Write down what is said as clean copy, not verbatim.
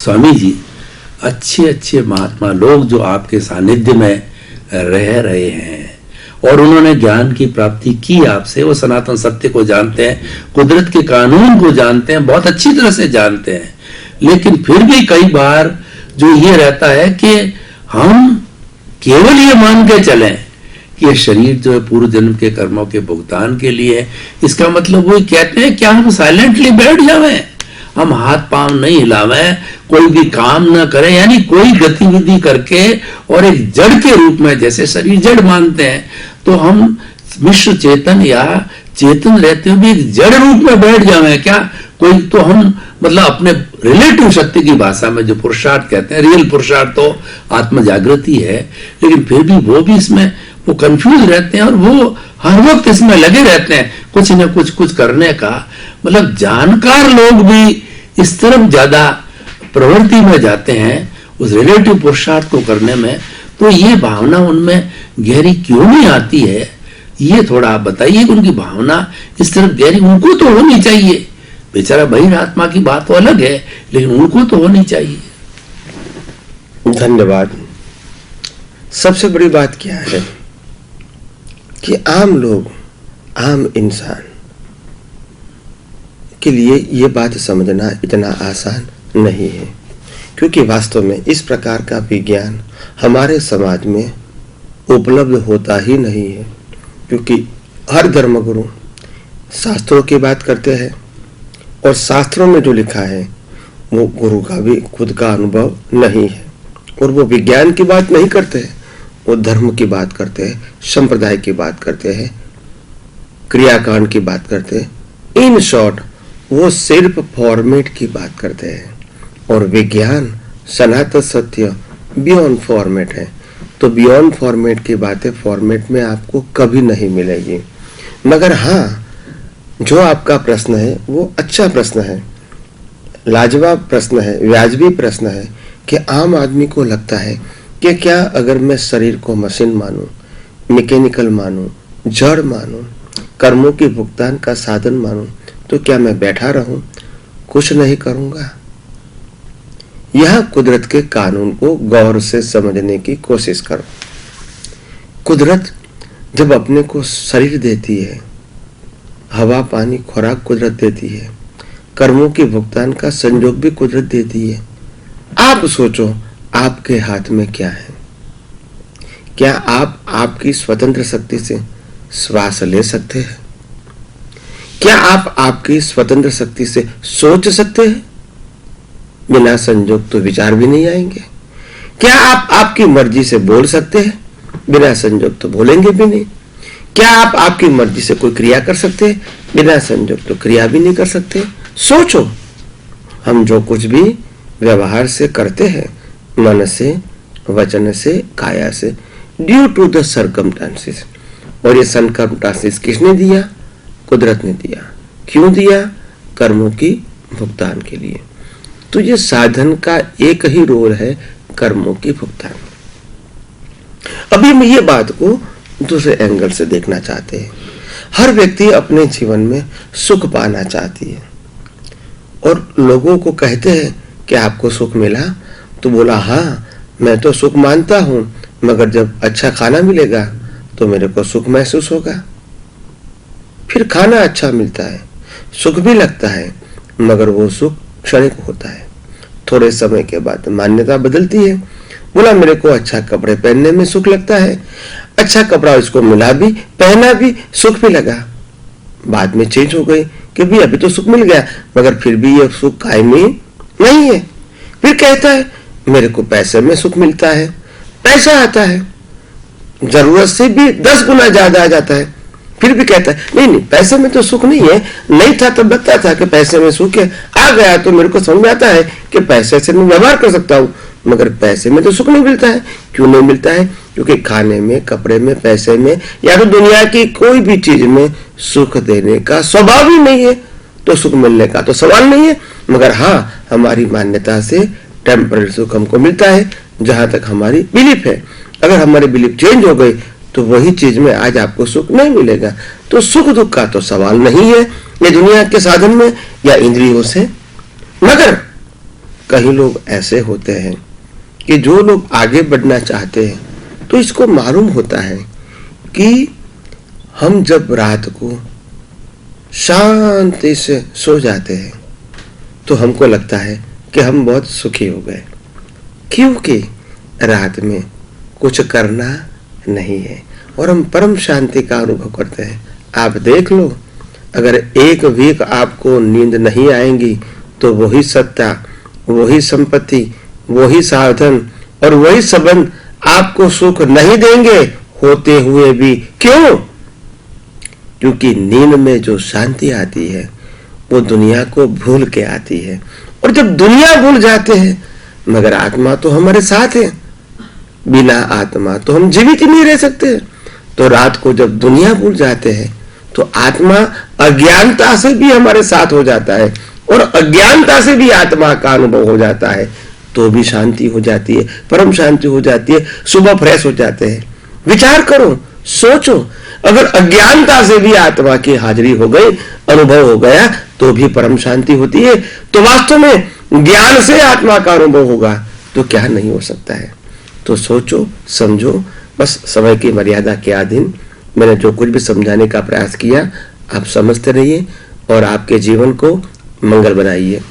स्वामी जी, अच्छे अच्छे महात्मा लोग जो आपके सानिध्य में रह रहे हैं और उन्होंने ज्ञान की प्राप्ति की आपसे, वो सनातन सत्य को जानते हैं, कुदरत के कानून को जानते हैं, बहुत अच्छी तरह से जानते हैं, लेकिन फिर भी कई बार जो ये रहता है कि हम केवल ये मान के चलें कि ये शरीर जो है पूर्व जन्म के कर्मों के भुगतान के लिए है। इसका मतलब वही कहते हैं क्या हम साइलेंटली बैठ जावें, हम हाथ पांव नहीं हिलावें, कोई भी काम न करें, यानी कोई गतिविधि करके और एक जड़ के रूप में, जैसे शरीर जड़ मानते हैं, तो हम मिश्र चेतन या चेतन रहते हुए एक जड़ रूप में बैठ जावें क्या? कोई तो हम मतलब अपने रिलेटिव शक्ति की भाषा में जो पुरुषार्थ कहते हैं, रियल पुरुषार्थ तो आत्म जागृति है, लेकिन फिर भी वो भी इसमें वो कंफ्यूज रहते हैं और वो हर वक्त इसमें लगे रहते हैं कुछ न कुछ करने का। मतलब जानकार लोग भी इस तरफ ज्यादा प्रवृत्ति में जाते हैं उस रिलेटिव पुरुषार्थ को करने में, तो ये भावना उनमें गहरी क्यों नहीं आती है? ये थोड़ा आप बताइए कि उनकी भावना इस तरफ गहरी उनको तो होनी चाहिए। बेचारा बहिर आत्मा की बात तो अलग है, लेकिन उनको तो होनी चाहिए। धन्यवाद। सबसे बड़ी बात क्या है कि आम लोग, आम इंसान के लिए ये बात समझना इतना आसान नहीं है, क्योंकि वास्तव में इस प्रकार का विज्ञान हमारे समाज में उपलब्ध होता ही नहीं है। क्योंकि हर धर्मगुरु शास्त्रों की बात करते हैं और शास्त्रों में जो लिखा है वो गुरु का भी खुद का अनुभव नहीं है, और वो विज्ञान की बात नहीं करते हैं, वो धर्म की बात करते हैं, संप्रदाय की बात करते हैं, क्रियाकांड की बात करते हैं। इन शॉर्ट वो सिर्फ फॉर्मेट की बात करते हैं, और विज्ञान सनातन सत्य बियॉन्ड फॉर्मेट है। तो बियॉन्ड फॉर्मेट की बातें फॉर्मेट में आपको कभी नहीं मिलेगी। मगर हाँ, जो आपका प्रश्न है वो अच्छा प्रश्न है, लाजवाब प्रश्न है, वाजिबी प्रश्न है कि आम आदमी को लगता है कि क्या अगर मैं शरीर को मशीन मानूं, मैकेनिकल मानूं, जड़ मानूं, कर्मों के भुगतान का साधन मानूं, तो क्या मैं बैठा रहूं, कुछ नहीं करूंगा? यह कुदरत के कानून को गौर से समझने की कोशिश करो। कुदरत जब अपने को शरीर देती है, हवा पानी खुराक कुदरत देती है, कर्मों के भुगतान का संयोग भी कुदरत देती है। आप सोचो आपके हाथ में क्या है? क्या आप आपकी स्वतंत्र शक्ति से श्वास ले सकते हैं? क्या आप आपकी स्वतंत्र शक्ति से सोच सकते हैं? बिना संयोग तो विचार भी नहीं आएंगे। क्या आप आपकी मर्जी से बोल सकते हैं? बिना संयोग तो बोलेंगे भी नहीं। क्या आप आपकी मर्जी से कोई क्रिया कर सकते हैं? बिना संयोग तो क्रिया भी नहीं कर सकते। सोचो, हम जो कुछ भी व्यवहार से करते हैं, मन से, वचन से, काया से, ड्यू टू द सर्कमस्टांसेस, और ये सर्कमस्टांसेस किसने दिया? कुदरत ने दिया। क्यों दिया? कर्मों की भुगतान के लिए। तो ये साधन का एक ही रोल है, कर्मों की भुगतान। अभी मैं ये बात को दूसरे एंगल से देखना चाहते हैं। हर व्यक्ति अपने जीवन में सुख पाना चाहती है, और लोगों को कहते हैं कि आपको सुख मिला? तो बोला हाँ, मैं तो सुख मानता हूं, मगर जब अच्छा खाना मिलेगा तो मेरे को सुख महसूस होगा। फिर खाना अच्छा मिलता है, सुख भी लगता है, मगर वो सुख क्षणिक होता है। थोड़े समय के बाद मान्यता बदलती है। बोला मेरे को अच्छा कपड़े पहनने में सुख लगता है, अच्छा कपड़ा इसको मिला भी, पहना भी, सुख भी लगा। बाद में चेंज हो गई कि भी अभी तो सुख मिल गया, मगर फिर भी ये सुख कायमी नहीं है। फिर कहता है मेरे को पैसे में सुख मिलता है, पैसा आता है, जरूरत से भी 10 गुना ज्यादा आ जाता है। फिर भी कहता है नहीं नहीं, पैसे में तो सुख नहीं है, नहीं था तब लगता था कि पैसे में सुख है, आ गया तो मेरे को समझ में आता है कि पैसे से मैं व्यवहार कर सकता हूँ, मगर पैसे में तो सुख नहीं मिलता है। क्यों नहीं मिलता है? क्योंकि खाने में, कपड़े में, पैसे में या तो दुनिया की कोई भी चीज में सुख देने का स्वभाव ही नहीं है, तो सुख मिलने का तो सवाल नहीं है। मगर हाँ, हमारी मान्यता से टेम्पररी सुख हमको मिलता है, जहां तक हमारी बिलीफ है। अगर हमारी बिलीफ चेंज हो गई तो वही चीज में आज आपको सुख नहीं मिलेगा। तो सुख दुख का तो सवाल नहीं है ये दुनिया के साधन में या इंद्रियों से। मगर कई लोग ऐसे होते हैं कि जो लोग आगे बढ़ना चाहते हैं तो इसको मालूम होता है कि हम जब रात को शांति से सो जाते हैं तो हमको लगता है कि हम बहुत सुखी हो गए, क्योंकि रात में कुछ करना नहीं है और हम परम शांति का अनुभव करते हैं। आप देख लो, अगर एक वीक आपको नींद नहीं आएगी तो वही सत्ता, वही संपत्ति, वही साधन और वही संबंध आपको सुख नहीं देंगे होते हुए भी। क्यों? क्योंकि नींद में जो शांति आती है वो दुनिया को भूल के आती है, और जब दुनिया भूल जाते हैं मगर आत्मा तो हमारे साथ है, बिना आत्मा तो हम जीवित ही नहीं रह सकते। तो रात को जब दुनिया भूल जाते हैं तो आत्मा अज्ञानता से भी हमारे साथ हो जाता है और अज्ञानता से भी आत्मा का अनुभव हो जाता है, तो भी शांति हो जाती है, परम शांति हो जाती है, सुबह फ्रेश हो जाते हैं। विचार करो, सोचो, अगर अज्ञानता से भी आत्मा की हाजिरी हो गई, अनुभव हो गया, तो भी परम शांति होती है, तो वास्तव में ज्ञान से आत्मा का अनुभव होगा तो क्या नहीं हो सकता है। तो सोचो, समझो, बस समय की मर्यादा के अधीन मैंने जो कुछ भी समझाने का प्रयास किया आप समझते रहिए और आपके जीवन को मंगल बनाइए।